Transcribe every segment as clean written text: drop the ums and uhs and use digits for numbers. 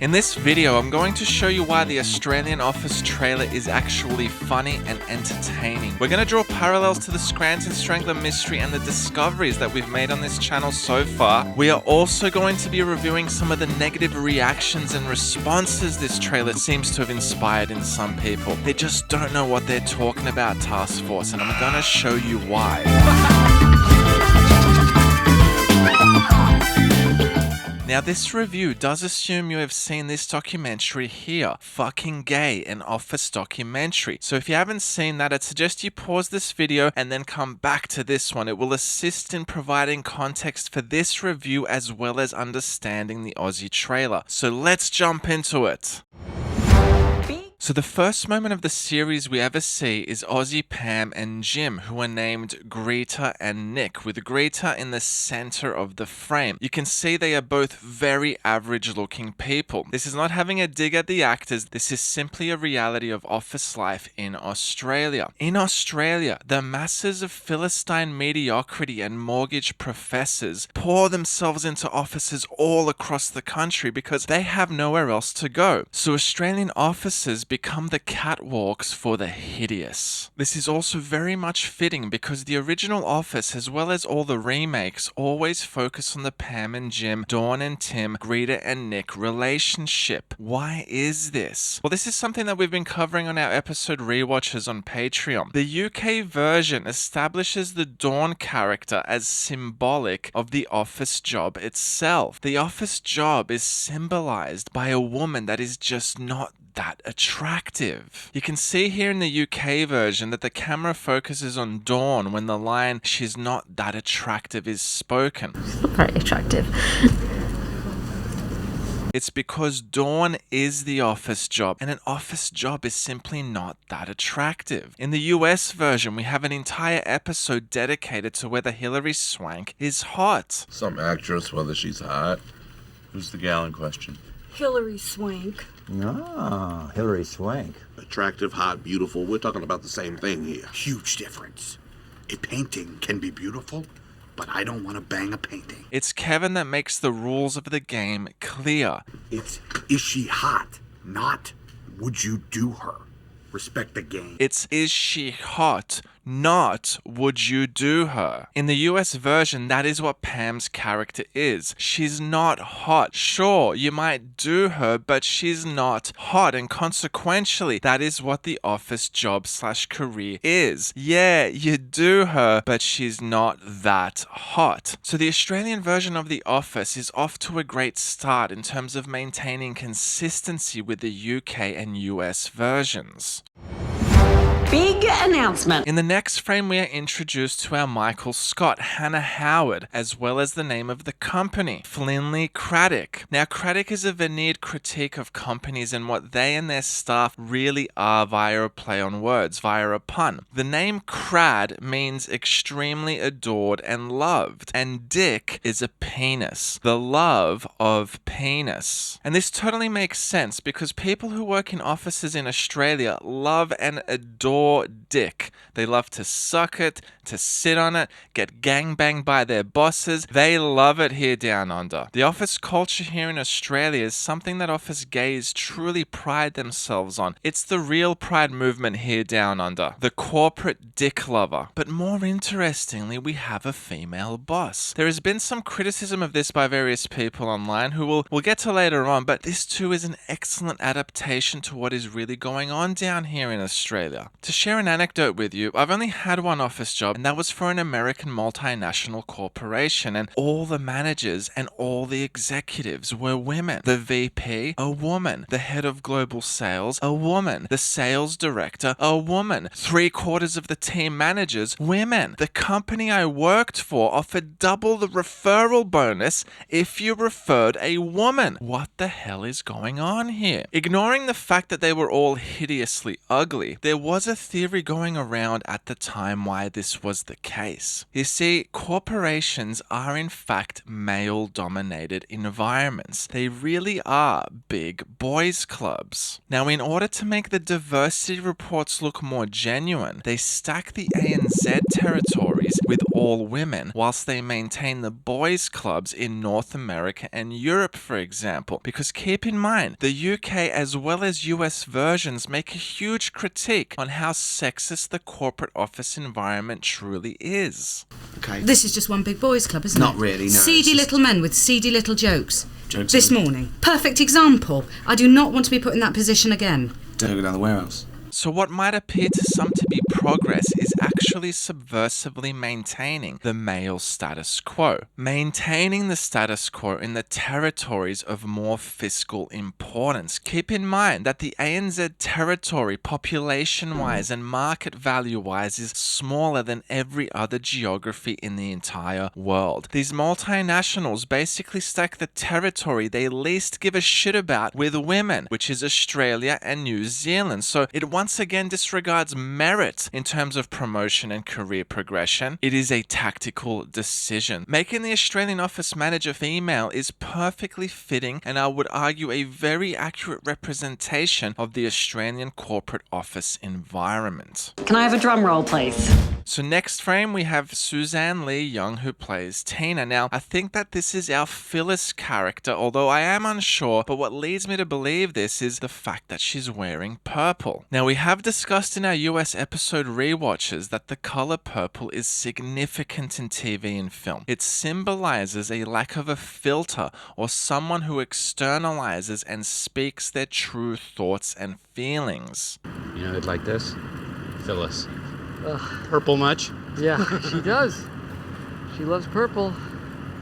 In this video, I'm going to show you why the Australian Office trailer is actually funny and entertaining. We're going to draw parallels to the Scranton Strangler mystery and the discoveries that we've made on this channel so far. We are also going to be reviewing some of the negative reactions and responses this trailer seems to have inspired in some people. They just don't know what they're talking about, Task Force, and I'm going to show you why. Now, this review does assume you have seen this documentary here, Fucking Gay, an Office documentary. So if you haven't seen that, I'd suggest you pause this video and then come back to this one. It will assist in providing context for this review as well as understanding the Aussie trailer. So let's jump into it. So the first moment of the series we ever see is Aussie Pam and Jim, who are named Greta and Nick, with Greta in the center of the frame. You can see they are both very average looking people. This is not having a dig at the actors, this is simply a reality of office life in Australia. In Australia, the masses of Philistine mediocrity and mortgage professors pour themselves into offices all across the country because they have nowhere else to go. So Australian offices become the catwalks for the hideous. This is also very much fitting because the original Office, as well as all the remakes, always focus on the Pam and Jim, Dawn and Tim, Greta and Nick relationship. Why is this? Well, this is something that we've been covering on our episode rewatches on Patreon. The UK version establishes the Dawn character as symbolic of the office job itself. The office job is symbolized by a woman that is just not that attractive. You can see here in the UK version that the camera focuses on Dawn when the line "she's not that attractive" is spoken. She's not very attractive. It's because Dawn is the office job, and an office job is simply not that attractive. In the US version, we have an entire episode dedicated to whether Hilary Swank is hot. Some actress, whether she's hot. Who's the gal in question? Hilary Swank. Ah, Hilary Swank. Attractive, hot, beautiful. We're talking about the same thing here. Huge difference. A painting can be beautiful, but I don't want to bang a painting. It's Kevin that makes the rules of the game clear. It's, is she hot? Not, would you do her? Respect the game. It's, is she hot? Not, would you do her? In the US version, that is what Pam's character is. She's not hot. Sure, you might do her, but she's not hot, and consequentially, that is what the office job / career is. Yeah, you do her, but she's not that hot. So the Australian version of The Office is off to a great start in terms of maintaining consistency with the UK and US versions. Big announcement. In the next frame, we are introduced to our Michael Scott, Hannah Howard, as well as the name of the company, Flinley Craddock. Now, Craddock is a veneered critique of companies and what they and their staff really are via a play on words, via a pun. The name Crad means extremely adored and loved, and Dick is a penis, the love of penis. And this totally makes sense because people who work in offices in Australia love and adore dick. They love to suck it, to sit on it, get gangbanged by their bosses. They love it here down under. The office culture here in Australia is something that office gays truly pride themselves on. It's the real pride movement here down under. The corporate dick lover. But more interestingly, we have a female boss. There has been some criticism of this by various people online who we'll get to later on, but this too is an excellent adaptation to what is really going on down here in Australia. To share an anecdote with you, I've only had one office job, and that was for an American multinational corporation, and all the managers and all the executives were women. The VP, a woman. The head of global sales, a woman. The sales director, a woman. 3/4 of the team managers, women. The company I worked for offered double the referral bonus if you referred a woman. What the hell is going on here? Ignoring the fact that they were all hideously ugly, there was a a theory going around at the time why this was the case. You see, corporations are in fact male-dominated environments. They really are big boys' clubs. Now, in order to make the diversity reports look more genuine, they stack the ANZ territories with all women, whilst they maintain the boys' clubs in North America and Europe, for example. Because keep in mind, the UK as well as US versions make a huge critique on how sexist the corporate office environment truly is. Okay. This is just one big boys' club, isn't it? Not really, no. Seedy little men with seedy little jokes. Jokes This are- morning. Perfect example. I do not want to be put in that position again. Don't go down the warehouse. So what might appear to some to be progress is actually subversively maintaining the male status quo. Maintaining the status quo in the territories of more fiscal importance. Keep in mind that the ANZ territory, population-wise and market value-wise, is smaller than every other geography in the entire world. These multinationals basically stack the territory they least give a shit about with women, which is Australia and New Zealand. So it once again disregards merit in terms of promotion and career progression. It is a tactical decision. Making the Australian office manager female is perfectly fitting, and I would argue a very accurate representation of the Australian corporate office environment. Can I have a drum roll, please? So next frame we have Suzanne Lee Young, who plays Tina. Now, I think that this is our Phyllis character, although I am unsure, but what leads me to believe this is the fact that she's wearing purple. Now, we have discussed in our US episode rewatches that the color purple is significant in TV and film. It symbolizes a lack of a filter or someone who externalizes and speaks their true thoughts and feelings. You know, like this. Phyllis. Purple much? Yeah, she does. She loves purple.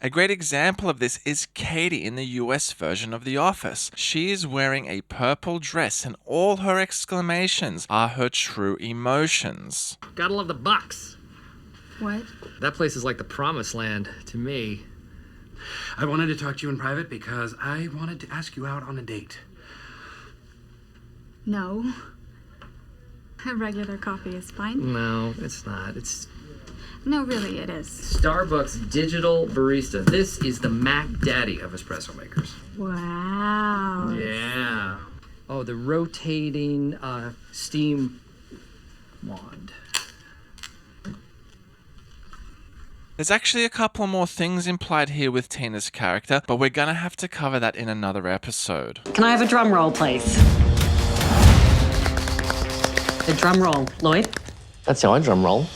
A great example of this is Katie in the US version of The Office. She is wearing a purple dress and all her exclamations are her true emotions. Gotta love the box. What? That place is like the promised land to me. I wanted to talk to you in private because I wanted to ask you out on a date. No. A regular coffee is fine. No, it's not. It's No, really, it is. Starbucks digital barista. This is the Mac Daddy of espresso makers. Wow. Yeah. Oh, the rotating steam wand. There's actually a couple more things implied here with Tina's character, but we're gonna have to cover that in another episode. Can I have a drum roll, please? A drum roll, Lloyd. That's how I drum roll.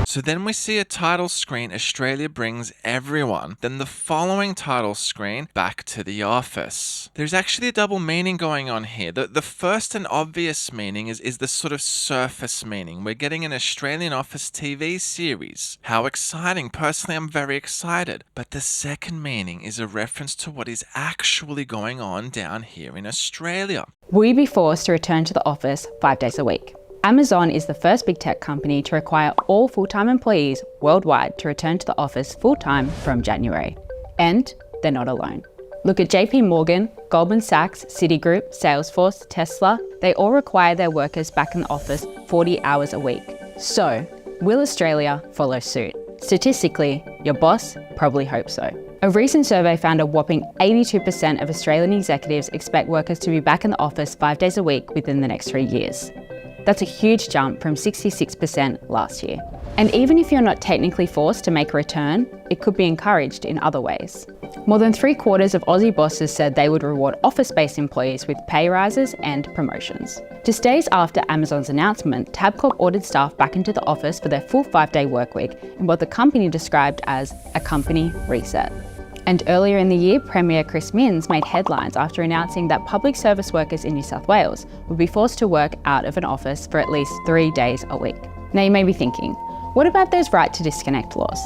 So then we see a title screen, Australia brings everyone. Then the following title screen, back to the office. There's actually a double meaning going on here. The first and obvious meaning is the sort of surface meaning. We're getting an Australian office TV series. How exciting. Personally, I'm very excited. But the second meaning is a reference to what is actually going on down here in Australia. Will you be forced to return to the office 5 days a week? Amazon is the first big tech company to require all full-time employees worldwide to return to the office full-time from January. And they're not alone. Look at JP Morgan, Goldman Sachs, Citigroup, Salesforce, Tesla. They all require their workers back in the office 40 hours a week. So, will Australia follow suit? Statistically, your boss probably hopes so. A recent survey found a whopping 82% of Australian executives expect workers to be back in the office 5 days a week within the next 3 years. That's a huge jump from 66% last year. And even if you're not technically forced to make a return, it could be encouraged in other ways. More than 3/4 of Aussie bosses said they would reward office-based employees with pay rises and promotions. Just days after Amazon's announcement, Tabcorp ordered staff back into the office for their full 5-day workweek in what the company described as a company reset. And earlier in the year, Premier Chris Minns made headlines after announcing that public service workers in New South Wales would be forced to work out of an office for at least 3 days a week. Now you may be thinking, what about those right to disconnect laws?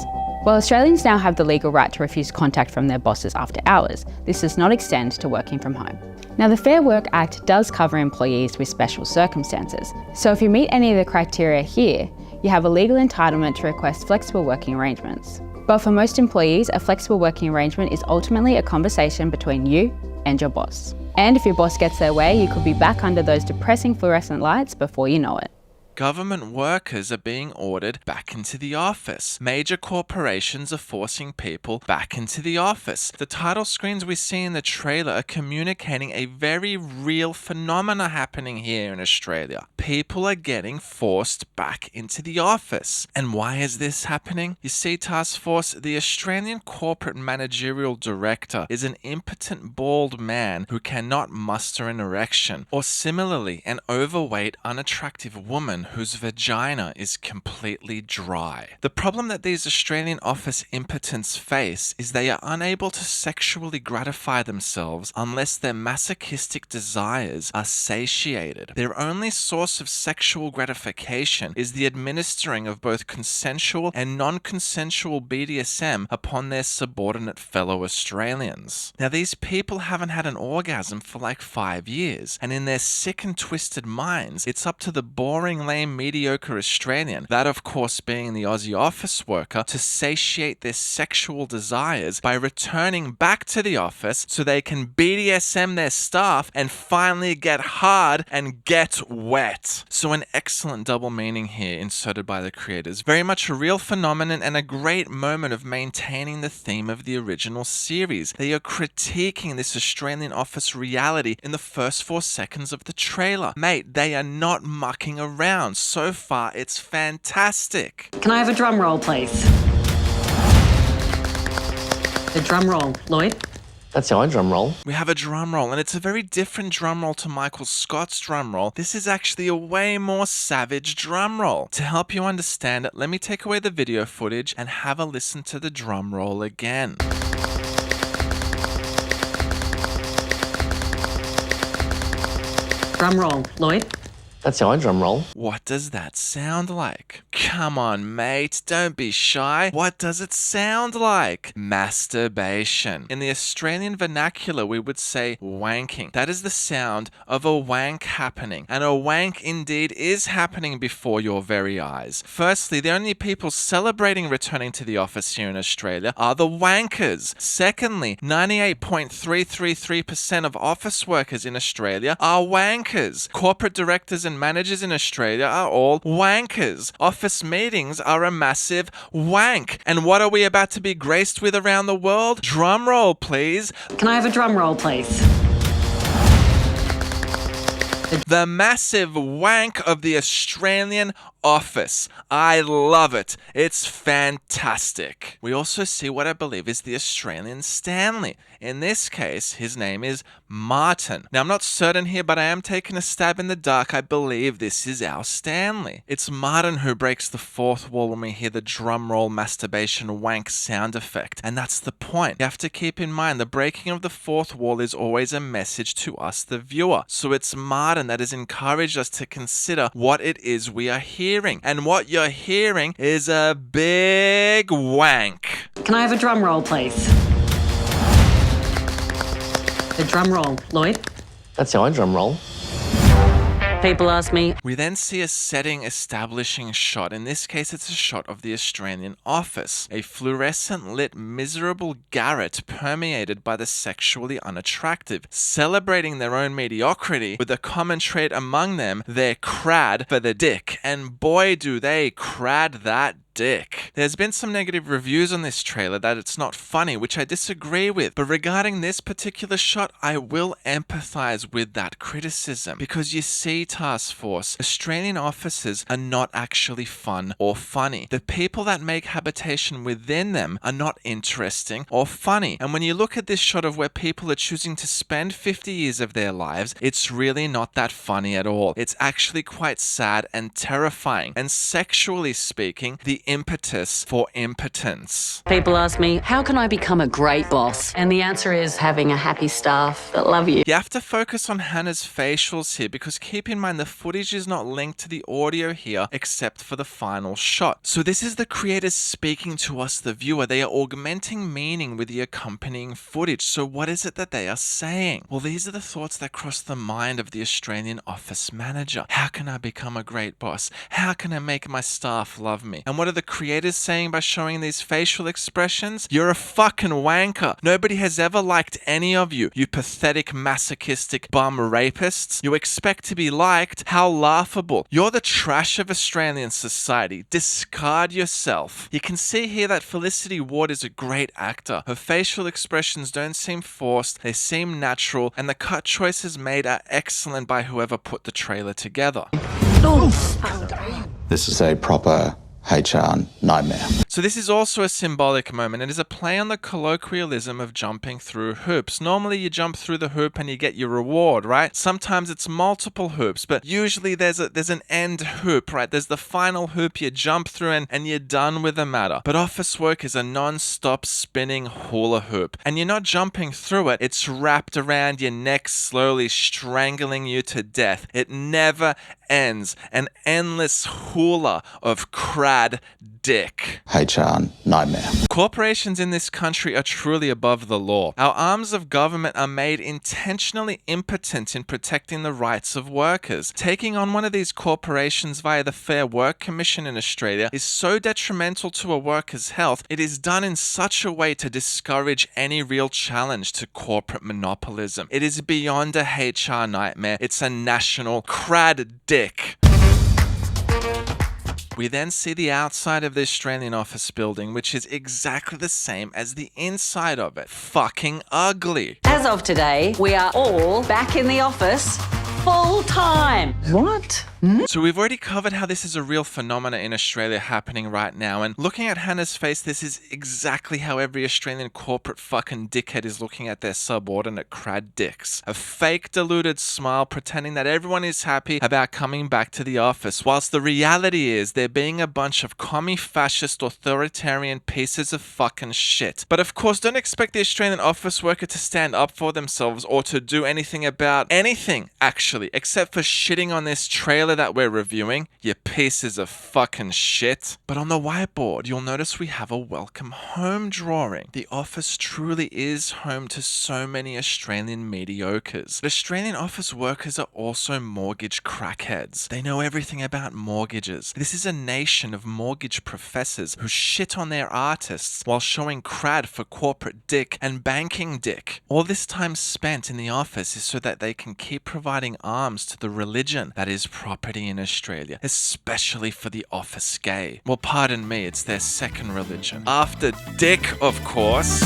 Well, Australians now have the legal right to refuse contact from their bosses after hours. This does not extend to working from home. Now, the Fair Work Act does cover employees with special circumstances. So if you meet any of the criteria here, you have a legal entitlement to request flexible working arrangements. But for most employees, a flexible working arrangement is ultimately a conversation between you and your boss. And if your boss gets their way, you could be back under those depressing fluorescent lights before you know it. Government workers are being ordered back into the office. Major corporations are forcing people back into the office. The title screens we see in the trailer are communicating a very real phenomena happening here in Australia. People are getting forced back into the office. And why is this happening? You see, Task Force, the Australian corporate managerial director is an impotent bald man who cannot muster an erection, or similarly, an overweight, unattractive woman whose vagina is completely dry. The problem that these Australian office impotents face is they are unable to sexually gratify themselves unless their masochistic desires are satiated. Their only source of sexual gratification is the administering of both consensual and non-consensual BDSM upon their subordinate fellow Australians. Now, these people haven't had an orgasm for like 5 years, and in their sick and twisted minds, it's up to the boring, lame, mediocre Australian, that of course being the Aussie office worker, to satiate their sexual desires by returning back to the office so they can BDSM their staff and finally get hard and get wet. So an excellent double meaning here inserted by the creators. Very much a real phenomenon and a great moment of maintaining the theme of the original series. They are critiquing this Australian office reality in the first 4 seconds of the trailer. Mate, they are not mucking around. So far, it's fantastic. Can I have a drum roll, please? A drum roll, Lloyd? That's how I drum roll. We have a drum roll, and it's a very different drum roll to Michael Scott's drum roll. This is actually a way more savage drum roll. To help you understand it, let me take away the video footage and have a listen to the drum roll again. Drum roll, Lloyd? That's how I drum roll. What does that sound like? Come on, mate, don't be shy. What does it sound like? Masturbation. In the Australian vernacular, we would say wanking. That is the sound of a wank happening. And a wank indeed is happening before your very eyes. Firstly, the only people celebrating returning to the office here in Australia are the wankers. Secondly, 98.333% of office workers in Australia are wankers. Corporate directors and managers in Australia are all wankers. Office meetings are a massive wank. And what are we about to be graced with around the world? Drum roll, please. Can I have a drum roll, please? The massive wank of the Australian office. I love it. It's fantastic. We also see what I believe is the Australian Stanley. In this case, his name is Martin. Now, I'm not certain here, but I am taking a stab in the dark. I believe this is our Stanley. It's Martin who breaks the fourth wall when we hear the drum roll masturbation wank sound effect. And that's the point. You have to keep in mind the breaking of the fourth wall is always a message to us, the viewer. So it's Martin that has encouraged us to consider what it is we are hearing. And what you're hearing is a big wank. Can I have a drum roll, please? The drum roll, Lloyd? That's how I drum roll. People ask me. We then see a setting establishing shot. In this case, it's a shot of the Australian office. A fluorescent lit miserable garret permeated by the sexually unattractive, celebrating their own mediocrity with a common trait among them, their crad for the dick. And boy, do they crad that dick. There's been some negative reviews on this trailer that it's not funny, which I disagree with. But regarding this particular shot, I will empathize with that criticism. Because you see, Task Force, Australian offices are not actually fun or funny. The people that make habitation within them are not interesting or funny. And when you look at this shot of where people are choosing to spend 50 years of their lives, it's really not that funny at all. It's actually quite sad and terrifying. And sexually speaking, the impetus for impotence. People ask me, how can I become a great boss? And the answer is having a happy staff that love you. You have to focus on Hannah's facials here because keep in mind the footage is not linked to the audio here except for the final shot. So this is the creators speaking to us, the viewer. They are augmenting meaning with the accompanying footage. So what is it that they are saying? Well, these are the thoughts that cross the mind of the Australian office manager. How can I become a great boss? How can I make my staff love me? And what are the creators saying by showing these facial expressions? You're a fucking wanker. Nobody has ever liked any of you, you pathetic masochistic bum rapists. You expect to be liked? How laughable. You're the trash of Australian society. Discard yourself. You can see here that Felicity Ward is a great actor. Her facial expressions don't seem forced, they seem natural, and the cut choices made are excellent by whoever put the trailer together. This is a proper HR nightmare. So this is also a symbolic moment. It is a play on the colloquialism of jumping through hoops. Normally you jump through the hoop and you get your reward, right? Sometimes it's multiple hoops, but usually there's an end hoop, right? There's the final hoop you jump through and you're done with the matter. But office work is a non-stop spinning hula hoop. And you're not jumping through it. It's wrapped around your neck, slowly strangling you to death. It never ends. An endless hula of crad dick. HR nightmare. Corporations in this country are truly above the law. Our arms of government are made intentionally impotent in protecting the rights of workers. Taking on one of these corporations via the Fair Work Commission in Australia is so detrimental to a worker's health. It is done in such a way to discourage any real challenge to corporate monopolism. It is beyond a HR nightmare. It's a national crad dick. We then see the outside of the Australian office building, which is exactly the same as the inside of it. Fucking ugly. As of today, we are all back in the office full time. What? So we've already covered how this is a real phenomena in Australia happening right now, and looking at Hannah's face, this is exactly how every Australian corporate fucking dickhead is looking at their subordinate crad dicks. A fake deluded smile pretending that everyone is happy about coming back to the office, whilst the reality is they're being a bunch of commie fascist authoritarian pieces of fucking shit. But of course, don't expect the Australian office worker to stand up for themselves or to do anything about anything, actually, except for shitting on this trailer that we're reviewing, you pieces of fucking shit. But on the whiteboard, you'll notice we have a welcome home drawing. The office truly is home to so many Australian mediocres. But Australian office workers are also mortgage crackheads. They know everything about mortgages. This is a nation of mortgage professors who shit on their artists while showing crad for corporate dick and banking dick. All this time spent in the office is so that they can keep providing arms to the religion that is property in Australia, especially for the office gay. Well, pardon me, it's their second religion. After dick, of course.